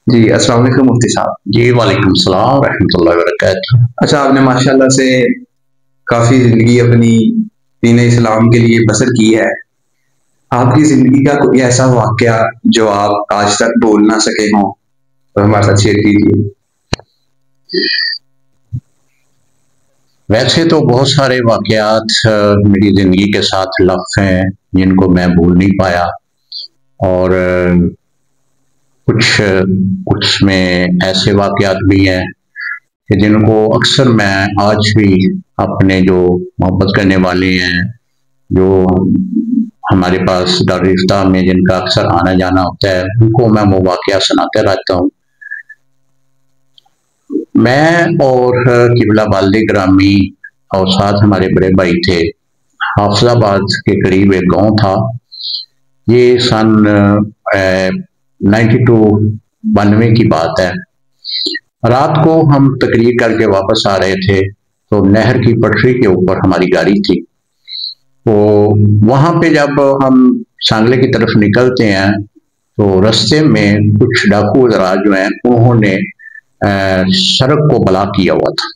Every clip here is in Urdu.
جی السلام علیکم مفتی صاحب۔ جی وعلیکم السلام ورحمۃ اللہ وبرکاتہ۔ اچھا، آپ نے ماشاءاللہ سے کافی زندگی اپنی دین اسلام کے لیے بسر کی ہے۔ آپ کی زندگی کا کوئی ایسا واقعہ جو آپ آج تک بھول نہ سکے ہوں تو ہمارے ساتھ شیئر کیجیے۔ ویسے تو بہت سارے واقعات میری زندگی کے ساتھ لف ہیں جن کو میں بھول نہیں پایا، اور کچھ میں ایسے واقعات بھی ہیں کہ جن کو اکثر میں آج بھی اپنے جو محبت کرنے والے ہیں، جو ہمارے پاس دار رفتہ میں جن کا اکثر آنا جانا ہوتا ہے، ان کو میں وہ واقعہ سناتے رہتا ہوں۔ میں اور قبلہ والد گرامی اور ساتھ ہمارے بڑے بھائی تھے، حافظ آباد کے قریب ایک گاؤں تھا۔ یہ سن 92 کی بات ہے۔ رات کو ہم تقریر کر کے واپس آ رہے تھے تو نہر کی پٹری کے اوپر ہماری گاڑی تھی۔ تو وہاں پہ جب ہم سانگلے کی طرف نکلتے ہیں تو رستے میں کچھ ڈاکو حضرات جو ہیں انہوں نے سڑک کو بلاک کیا ہوا تھا۔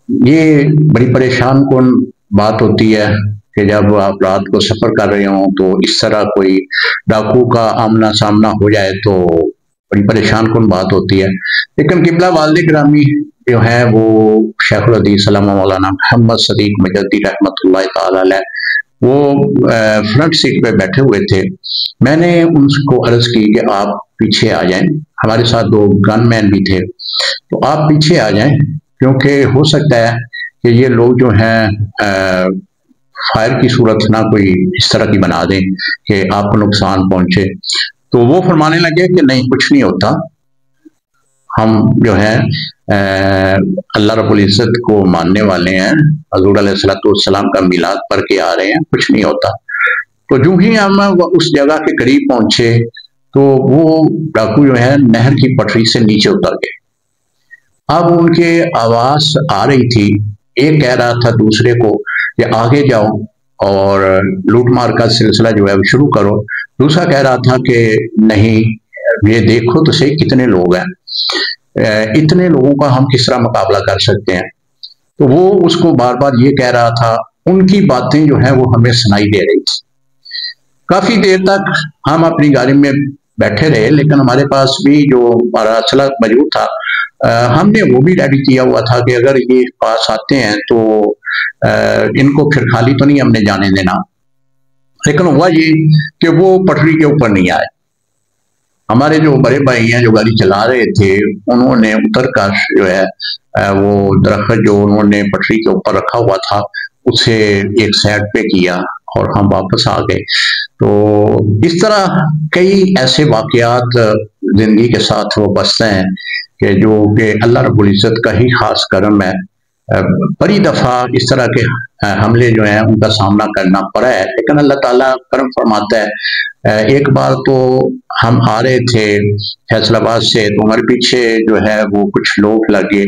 یہ بڑی پریشان کن بات ہوتی ہے کہ جب آپ رات کو سفر کر رہے ہوں تو اس طرح کوئی ڈاکو کا آمنا سامنا ہو جائے تو بڑی پریشان کن بات ہوتی ہے۔ لیکن قبلہ والد گرامی جو ہے وہ شیخ الحدیث علامہ مولانا محمد صدیق مجددی رحمۃ اللہ تعالی علیہ، وہ فرنٹ سیٹ پہ بیٹھے ہوئے تھے۔ میں نے ان کو عرض کی کہ آپ پیچھے آ جائیں، ہمارے ساتھ 2 گن مین بھی تھے، تو آپ پیچھے آ جائیں کیونکہ ہو سکتا ہے کہ یہ لوگ جو ہیں فائر کی صورت نہ کوئی اس طرح کی بنا دیں کہ آپ کو نقصان پہنچے۔ تو وہ فرمانے لگے کہ نہیں، کچھ نہیں ہوتا، ہم جو ہے اللہ رب العزت کو ماننے والے ہیں، حضور علیہ السلام کا میلاد پڑھ کے آ رہے ہیں، کچھ نہیں ہوتا۔ تو جو ہی ہم اس جگہ کے قریب پہنچے تو وہ ڈاکو جو ہے نہر کی پٹری سے نیچے اتر گئے۔ اب ان کے آواز آ رہی تھی، ایک کہہ رہا تھا دوسرے کو کہ آگے جاؤ اور لوٹ مار کا سلسلہ جو ہے وہ شروع کرو، دوسرا کہہ رہا تھا کہ نہیں، یہ دیکھو تو صحیح کتنے لوگ ہیں، اتنے لوگوں کا ہم کس طرح مقابلہ کر سکتے ہیں۔ تو وہ اس کو بار بار یہ کہہ رہا تھا، ان کی باتیں جو ہیں وہ ہمیں سنائی دے رہی تھی۔ کافی دیر تک ہم اپنی گاڑی میں بیٹھے رہے، لیکن ہمارے پاس بھی جو ہمارا اسلحہ موجود تھا، ہم نے وہ بھی ریڈی کیا ہوا تھا کہ اگر یہ پاس آتے ہیں تو ان کو پھر خالی تو نہیں ہم نے جانے دینا۔ لیکن ہوا یہ کہ وہ پٹری کے اوپر نہیں آئے۔ ہمارے جو بڑے بھائی ہیں جو گاڑی چلا رہے تھے، انہوں نے اتر کر جو ہے وہ درخت جو انہوں نے پٹری کے اوپر رکھا ہوا تھا اسے ایک سائڈ پہ کیا اور ہم واپس آ گئے۔ تو اس طرح کئی ایسے واقعات زندگی کے ساتھ وہ بستے ہیں کہ جو کہ اللہ رب العزت کا ہی خاص کرم ہے۔ بڑی دفعہ اس طرح کے حملے جو ہیں ان کا سامنا کرنا پڑا ہے، لیکن اللہ تعالیٰ کرم فرماتا ہے۔ ایک بار تو ہم آ رہے تھے فیصل آباد سے، تو ہمارے پیچھے جو ہے وہ کچھ لوگ لگے،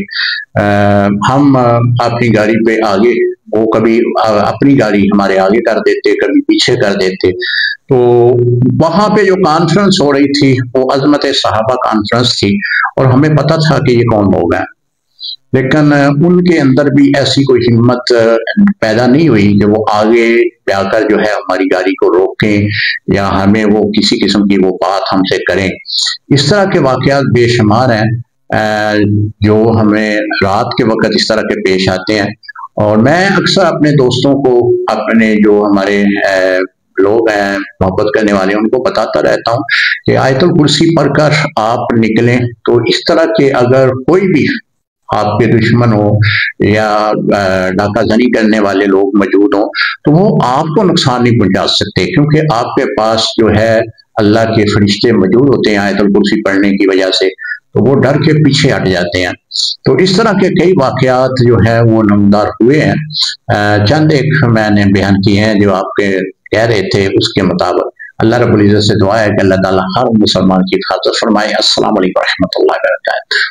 ہم اپنی گاڑی پہ آگے، وہ کبھی اپنی گاڑی ہمارے آگے کر دیتے، کبھی پیچھے کر دیتے۔ تو وہاں پہ جو کانفرنس ہو رہی تھی وہ عظمت صحابہ کانفرنس تھی، اور ہمیں پتہ تھا کہ یہ کون لوگ ہیں، لیکن ان کے اندر بھی ایسی کوئی ہمت پیدا نہیں ہوئی کہ وہ آگے جا کر جو ہے ہماری گاڑی کو روکیں یا ہمیں وہ کسی قسم کی وہ بات ہم سے کریں۔ اس طرح کے واقعات بے شمار ہیں جو ہمیں رات کے وقت اس طرح کے پیش آتے ہیں، اور میں اکثر اپنے دوستوں کو، اپنے جو ہمارے لوگ ہیں محبت کرنے والے، ان کو بتاتا رہتا ہوں کہ آیت الکرسی پڑھ کر آپ نکلیں تو اس طرح کے اگر کوئی بھی آپ کے دشمن ہو یا ڈاکہ زنی کرنے والے لوگ موجود ہوں تو وہ آپ کو نقصان نہیں پہنچا سکتے، کیونکہ آپ کے پاس جو ہے اللہ کے فرشتے موجود ہوتے ہیں آیت الکرسی پڑھنے کی وجہ سے، تو وہ ڈر کے پیچھے ہٹ جاتے ہیں۔ تو اس طرح کے کئی واقعات جو ہے وہ نمودار ہوئے ہیں۔ چند ایک میں نے بیان کیے ہیں جو آپ کے کہہ رہے تھے اس کے مطابق۔ اللہ رب العزت سے دعا ہے کہ اللہ تعالیٰ ہر مسلمان کی حفاظت فرمائے۔ السلام علیکم ورحمۃ اللہ وبرکاتہ۔